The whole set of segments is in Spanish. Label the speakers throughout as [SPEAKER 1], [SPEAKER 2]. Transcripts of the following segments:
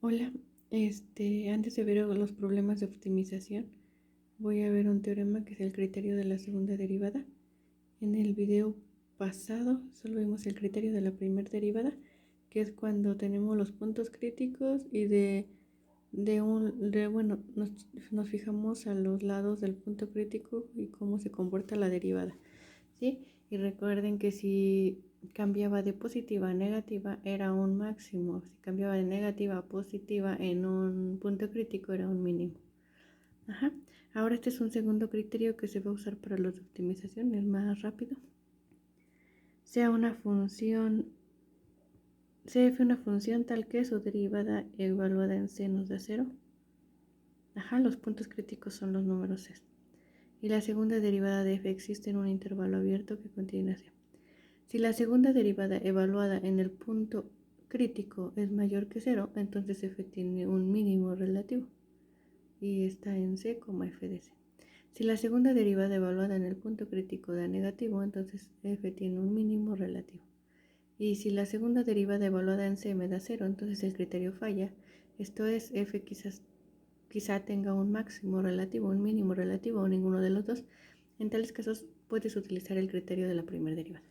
[SPEAKER 1] Hola, antes de ver los problemas de optimización, voy a ver un teorema que es el criterio de la segunda derivada. En el video pasado solo vimos el criterio de la primera derivada, que es cuando tenemos los puntos críticos y bueno, nos fijamos a los lados del punto crítico y cómo se comporta la derivada, ¿sí? Y recuerden que si cambiaba de positiva a negativa era un máximo, si cambiaba de negativa a positiva en un punto crítico era un mínimo. Ajá. Ahora este es un segundo criterio que se va a usar para los de optimización, el más rápido. Sea una función, CF una función tal que su derivada evaluada en c nos da 0. Ajá, los puntos críticos son los números c. Y la segunda derivada de f existe en un intervalo abierto que contiene c. Si la segunda derivada evaluada en el punto crítico es mayor que 0, entonces f tiene un mínimo relativo y está en c como f de c. Si la segunda derivada evaluada en el punto crítico da negativo, entonces f tiene un mínimo relativo. Y si la segunda derivada evaluada en c me da 0, entonces el criterio falla. Esto es, f quizá tenga un máximo relativo, un mínimo relativo o ninguno de los dos. En tales casos puedes utilizar el criterio de la primera derivada.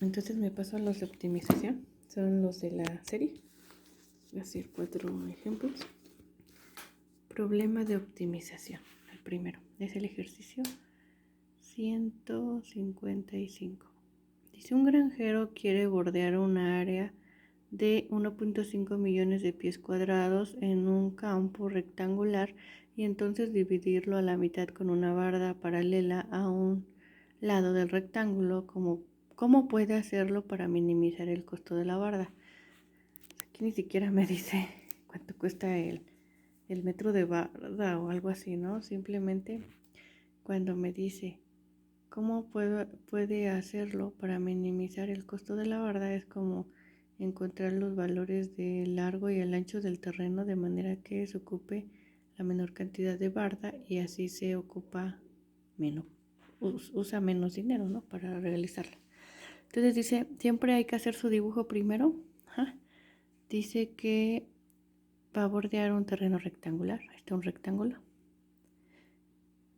[SPEAKER 1] Entonces me paso a los de optimización, son los de la serie. Voy a hacer 4 ejemplos. Problema de optimización. El primero es el ejercicio 155. Dice: un granjero quiere bordear una área de 1.5 millones de pies cuadrados en un campo rectangular y entonces dividirlo a la mitad con una barda paralela a un lado del rectángulo. ¿Cómo puede hacerlo para minimizar el costo de la barda? Aquí ni siquiera me dice cuánto cuesta el metro de barda o algo así, ¿no? Simplemente cuando me dice cómo puede hacerlo para minimizar el costo de la barda, es como encontrar los valores del largo y el ancho del terreno de manera que se ocupe la menor cantidad de barda y así se ocupa menos, usa menos dinero, ¿no? Para realizarla. Entonces dice, siempre hay que hacer su dibujo primero. Ajá. Dice que va a bordear un terreno rectangular. Ahí está un rectángulo.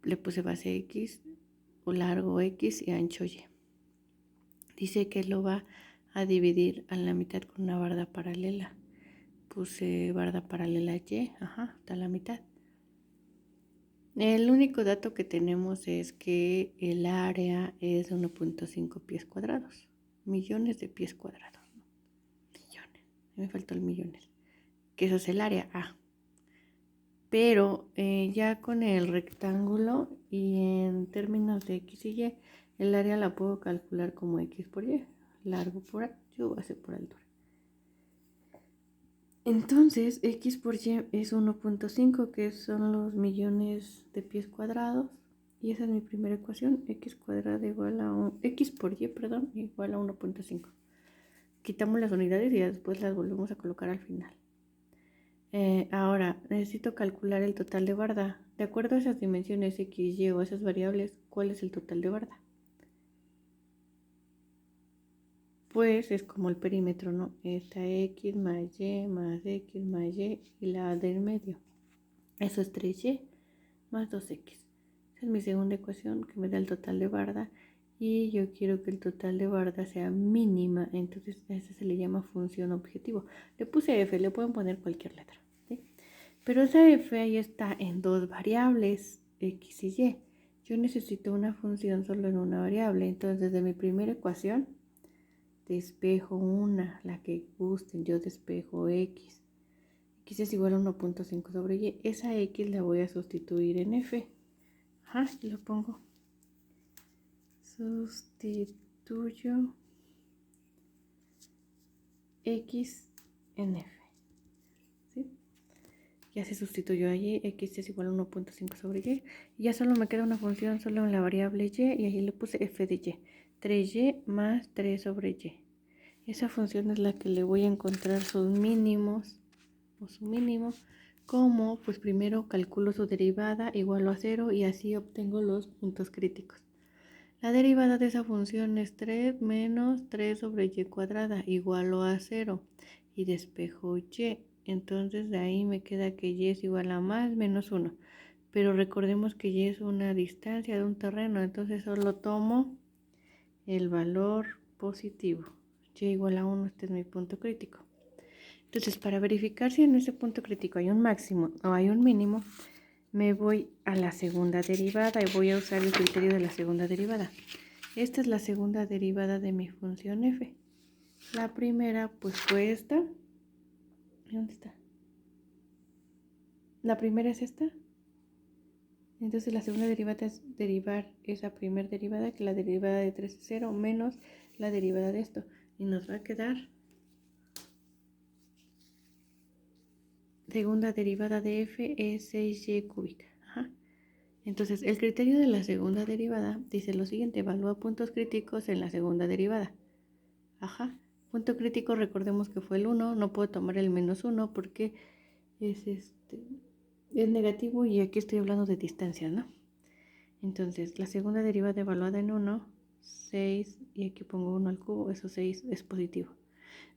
[SPEAKER 1] Le puse base X, o largo X y ancho Y. Dice que lo va a dividir a la mitad con una barda paralela. Puse barda paralela Y, hasta la mitad. El único dato que tenemos es que el área es 1.5 pies cuadrados. Millones de pies cuadrados. Millones. Me faltó el millones. Que eso es el área A. Pero ya con el rectángulo y en términos de X y Y, el área la puedo calcular como X por Y. Largo por ancho, base por altura. Entonces, X por Y es 1.5, que son los millones de pies cuadrados. Y esa es mi primera ecuación. X cuadrada igual a X por Y, igual a 1.5. Quitamos las unidades y después las volvemos a colocar al final. Ahora, necesito calcular el total de barda. De acuerdo a esas dimensiones X, Y o esas variables, ¿cuál es el total de barda? Pues es como el perímetro, ¿no? Esta X más Y más X más Y y la del medio. Eso es 3Y más 2X. Esa es mi segunda ecuación que me da el total de barda. Y yo quiero que el total de barda sea mínima. Entonces a esa se le llama función objetivo. Le puse F, le pueden poner cualquier letra, ¿sí? Pero esa F ahí está en dos variables, X y Y. Yo necesito una función solo en una variable. Entonces desde mi primera ecuación despejo una, la que gusten. Yo despejo X. X es igual a 1.5 sobre Y. Esa X la voy a sustituir en F. Y lo pongo. Sustituyo X en F. ¿Sí? Ya se sustituyó a Y. X es igual a 1.5 sobre Y. Y ya solo me queda una función solo en la variable Y. Y ahí le puse F de Y. 3Y más 3 sobre Y. Esa función es la que le voy a encontrar sus mínimos o su mínimo. Como pues primero calculo su derivada, igualo a 0 y así obtengo los puntos críticos. La derivada de esa función es 3 menos 3 sobre Y cuadrada, igualo a 0. y despejo y. Entonces de ahí me queda que y es igual a más menos 1. Pero recordemos que y es una distancia de un terreno, entonces solo tomo el valor positivo. Y igual a 1, este es mi punto crítico. Entonces, para verificar si en ese punto crítico hay un máximo o hay un mínimo, me voy a la segunda derivada y voy a usar el criterio de la segunda derivada. Esta es la segunda derivada de mi función f. La primera pues fue esta. ¿Dónde está? La primera es esta. Entonces la segunda derivada es derivar esa primera derivada, que la derivada de 3 es 0, menos la derivada de esto. Y nos va a quedar segunda derivada de f es 6y cúbica. Ajá. Entonces, el criterio de la segunda derivada dice lo siguiente: evalúa puntos críticos en la segunda derivada. Ajá. Punto crítico, recordemos que fue el 1, no puedo tomar el menos 1 porque es negativo y aquí estoy hablando de distancia, ¿no? Entonces, la segunda derivada evaluada en 1, 6, y aquí pongo 1 al cubo, eso 6 es positivo.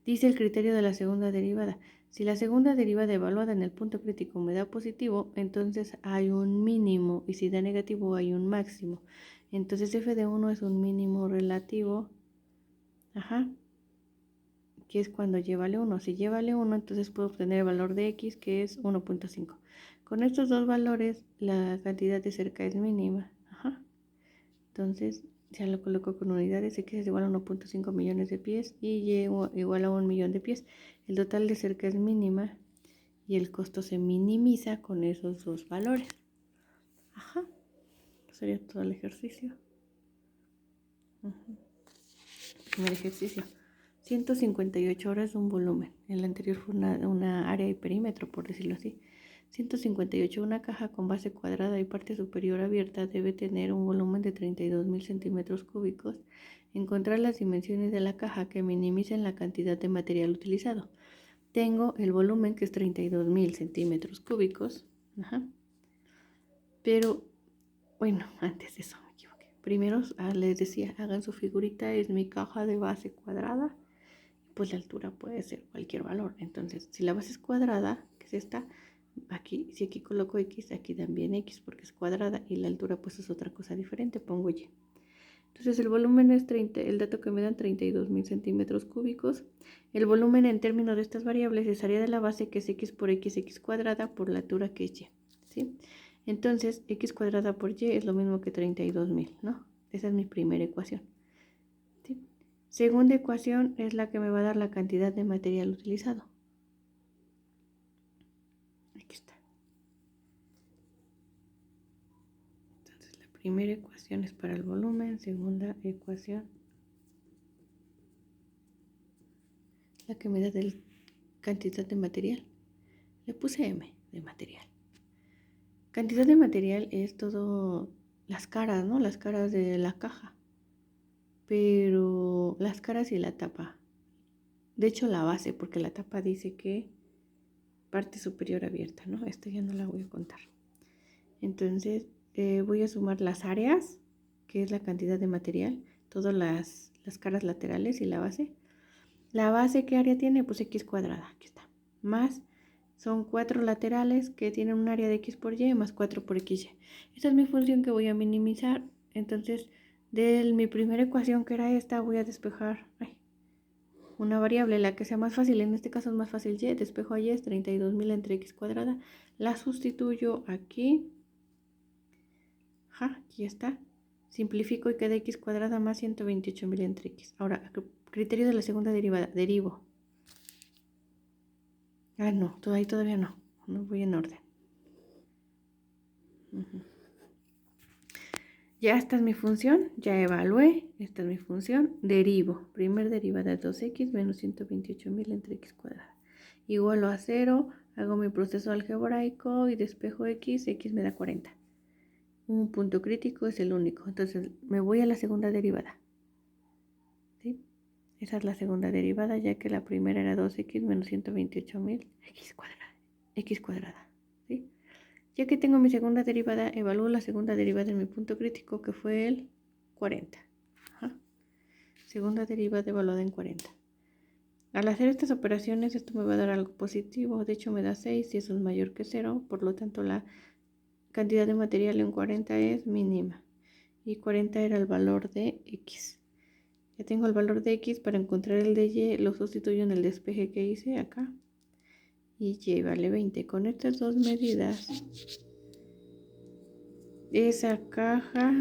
[SPEAKER 1] Dice el criterio de la segunda derivada: si la segunda derivada evaluada en el punto crítico me da positivo, entonces hay un mínimo, y si da negativo hay un máximo. Entonces f de 1 es un mínimo relativo, que es cuando y vale 1. Si y vale 1, entonces puedo obtener el valor de x, que es 1.5. Con estos dos valores, la cantidad de cerca es mínima. Entonces, ya lo coloco con unidades: x es igual a 1.5 millones de pies y y igual a 1 millón de pies. El total de cerca es mínima y el costo se minimiza con esos dos valores. Sería todo el ejercicio. Primer ejercicio: 158 horas de un volumen. El anterior fue una área de perímetro, por decirlo así. 158. Una caja con base cuadrada y parte superior abierta debe tener un volumen de 32.000 centímetros cúbicos. Encontrar las dimensiones de la caja que minimicen la cantidad de material utilizado. Tengo el volumen, que es 32.000 centímetros cúbicos. Pero, bueno, antes de eso me equivoqué. Primero les decía, hagan su figurita, es mi caja de base cuadrada. Pues la altura puede ser cualquier valor. Entonces, si la base es cuadrada, que es esta, aquí, si aquí coloco x, aquí también x porque es cuadrada, y la altura pues es otra cosa diferente, pongo y. Entonces el volumen es 30, el dato que me dan 32.000 centímetros cúbicos. El volumen en términos de estas variables es área de la base, que es x por x cuadrada, por la altura, que es y, ¿sí? Entonces x cuadrada por y es lo mismo que 32.000, ¿no? Esa es mi primera ecuación. Segunda ecuación es la que me va a dar la cantidad de material utilizado. Aquí está. Entonces la primera ecuación es para el volumen, segunda ecuación la que me da la cantidad de material. Le puse M de material. Cantidad de material es todo las caras, ¿no? Las caras de la caja. Pero las caras y la tapa. De hecho la base, porque la tapa dice que parte superior abierta, ¿no? Esta ya no la voy a contar. Entonces voy a sumar las áreas, que es la cantidad de material, todas las caras laterales y la base. La base, ¿qué área tiene? Pues x cuadrada, aquí está. Más, son 4 laterales que tienen un área de x por y más 4 por xy. Esta es mi función que voy a minimizar. Entonces, de mi primera ecuación, que era esta, voy a despejar una variable, la que sea más fácil. En este caso es más fácil y, despejo a y, es 32.000 entre x cuadrada. La sustituyo aquí. Aquí está. Simplifico y queda x cuadrada más 128.000 entre x. Ahora, criterio de la segunda derivada. Derivo. No, todavía no. No voy en orden. Ya esta es mi función. Ya evalué. Esta es mi función. Derivo. Primer derivada de 2x menos 128.000 entre x cuadrada. Igualo a 0. Hago mi proceso algebraico y despejo x. X me da 40. Un punto crítico es el único. Entonces me voy a la segunda derivada. ¿Sí? Esa es la segunda derivada, ya que la primera era 2x menos 128.000 x cuadrada. ¿Sí? Ya que tengo mi segunda derivada, evalúo la segunda derivada en mi punto crítico, que fue el 40. Segunda derivada evaluada en 40. Al hacer estas operaciones, esto me va a dar algo positivo. De hecho, me da 6 y eso es mayor que 0. Por lo tanto, la cantidad de material en 40 es mínima. Y 40 era el valor de X. Ya tengo el valor de X. Para encontrar el de Y, lo sustituyo en el despeje que hice acá. Y Y vale 20. Con estas dos medidas, esa caja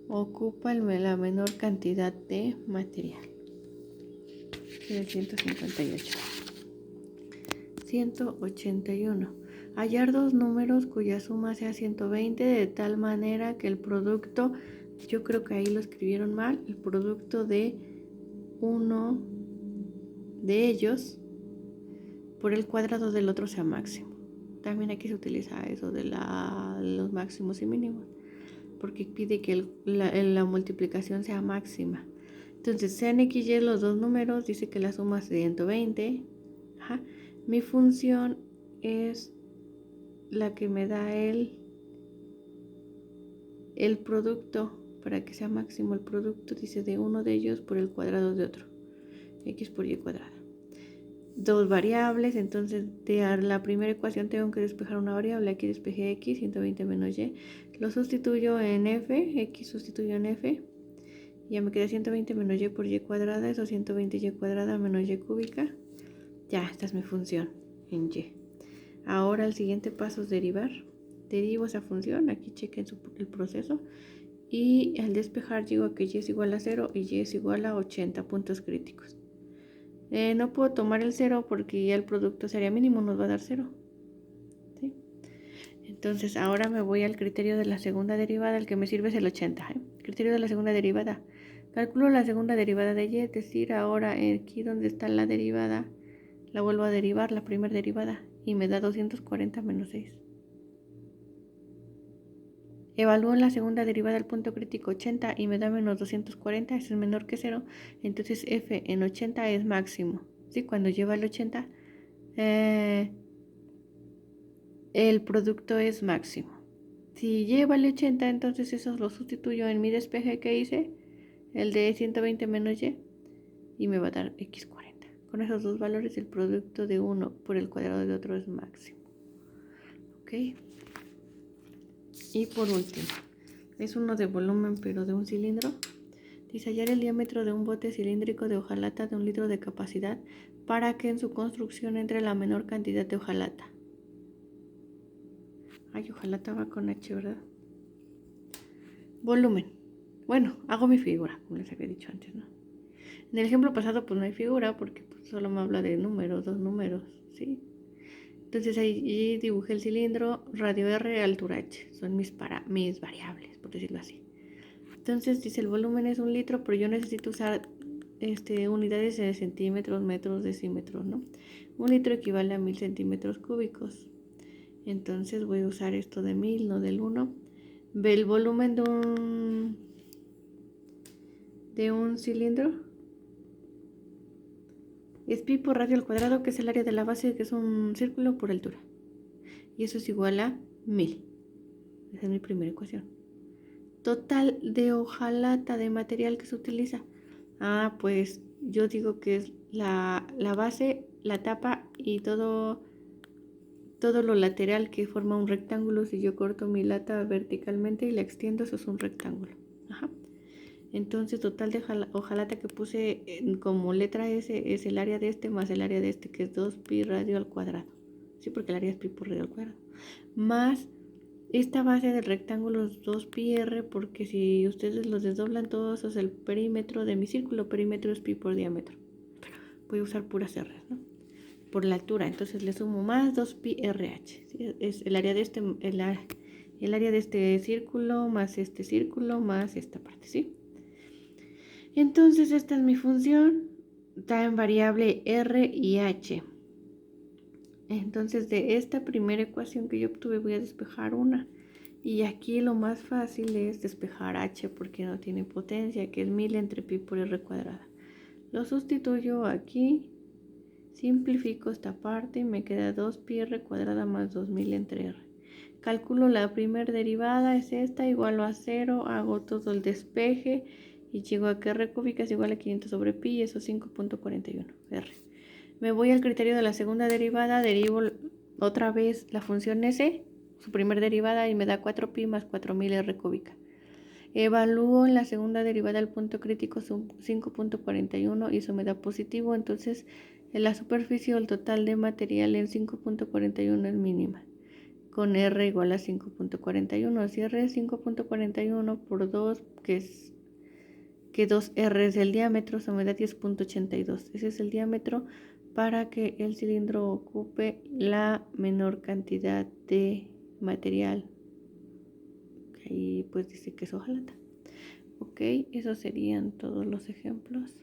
[SPEAKER 1] ocupa la menor cantidad de material. El 158. 181. Hallar dos números cuya suma sea 120 de tal manera que el producto, yo creo que ahí lo escribieron mal, el producto de uno de ellos por el cuadrado del otro sea máximo. También aquí se utiliza eso de los máximos y mínimos, porque pide que la multiplicación sea máxima. Entonces, sean x y los dos números, dice que la suma es 120. Ajá. Mi función es la que me da el producto. Para que sea máximo el producto, dice de uno de ellos por el cuadrado de otro. X por y cuadrada. Dos variables, entonces de la primera ecuación tengo que despejar una variable. Aquí despejé x, 120 menos y. Lo sustituyo en f, x sustituyo en f. Ya me queda 120 menos y por y cuadrada, eso 120 y cuadrada menos y cúbica. Ya, esta es mi función en y. Ahora el siguiente paso es derivar. Derivo esa función, aquí chequen el proceso. Y al despejar digo que y es igual a 0 y y es igual a 80 puntos críticos. No puedo tomar el 0 porque ya el producto sería mínimo, nos va a dar 0. ¿Sí? Entonces ahora me voy al criterio de la segunda derivada, el que me sirve es el 80. Criterio de la segunda derivada. Calculo la segunda derivada de y, es decir, ahora aquí donde está la derivada, la vuelvo a derivar, la primera derivada, y me da 240 menos 6. Evalúo la segunda derivada del punto crítico 80 y me da menos 240, eso es menor que 0. Entonces f en 80 es máximo. ¿Sí? Cuando lleva el 80, el producto es máximo. Si lleva el 80, entonces eso lo sustituyo en mi despeje que hice, el de 120 menos y me va a dar x40. Con esos dos valores el producto de uno por el cuadrado de otro es máximo. ¿Ok? Y por último, es uno de volumen pero de un cilindro. Dice hallar el diámetro de un bote cilíndrico de hojalata de 1 litro de capacidad para que en su construcción entre la menor cantidad de hojalata. Ay, hojalata va con H, ¿verdad? Volumen. Bueno, hago mi figura, como les había dicho antes, ¿no? En el ejemplo pasado pues no hay figura porque pues, solo me habla de números, dos números, ¿sí? Entonces ahí dibujé el cilindro, radio R, altura H. Son mis variables, por decirlo así. Entonces dice el volumen es 1 litro, pero yo necesito usar unidades de centímetros, metros, decímetros, ¿no? 1 litro equivale a 1000 centímetros cúbicos. Entonces voy a usar esto de 1000, no del 1. Ve el volumen de un cilindro. Es pi por radio al cuadrado, que es el área de la base, que es un círculo por altura. Y eso es igual a 1000. Esa es mi primera ecuación. Total de hojalata de material que se utiliza. Pues yo digo que es la base, la tapa y todo lo lateral que forma un rectángulo. Si yo corto mi lata verticalmente y la extiendo, eso es un rectángulo. Ajá. Entonces, total de hojalata que puse como letra S es el área de este más el área de este, que es 2pi radio al cuadrado. Sí, porque el área es pi por radio al cuadrado. Más esta base del rectángulo es 2πr, porque si ustedes los desdoblan todos, es el perímetro de mi círculo. Perímetro es pi por diámetro. Voy a usar puras R, ¿no? Por la altura, entonces le sumo más 2πrh. ¿Sí? Es el área de el área de este círculo más esta parte, ¿sí? Entonces esta es mi función, está en variable r y h. Entonces de esta primera ecuación que yo obtuve voy a despejar una. Y aquí lo más fácil es despejar h porque no tiene potencia, que es 1000 entre pi por r cuadrada. Lo sustituyo aquí, simplifico esta parte y me queda 2pi r cuadrada más 2000 entre r. Calculo la primera derivada, es esta, igual a 0, hago todo el despeje y llego a que R cúbica es igual a 500 sobre pi, y eso es 5.41 R. Me voy al criterio de la segunda derivada, derivo otra vez la función S, su primer derivada, y me da 4pi más 4000 R cúbica. Evalúo en la segunda derivada el punto crítico 5.41 y eso me da positivo, entonces en la superficie o el total de material en 5.41 es mínima, con R igual a 5.41. Si R es 5.41 por 2, que 2R es el diámetro, eso me da 10.82. Ese es el diámetro para que el cilindro ocupe la menor cantidad de material. Ahí pues dice que es hojalata. Ok, esos serían todos los ejemplos.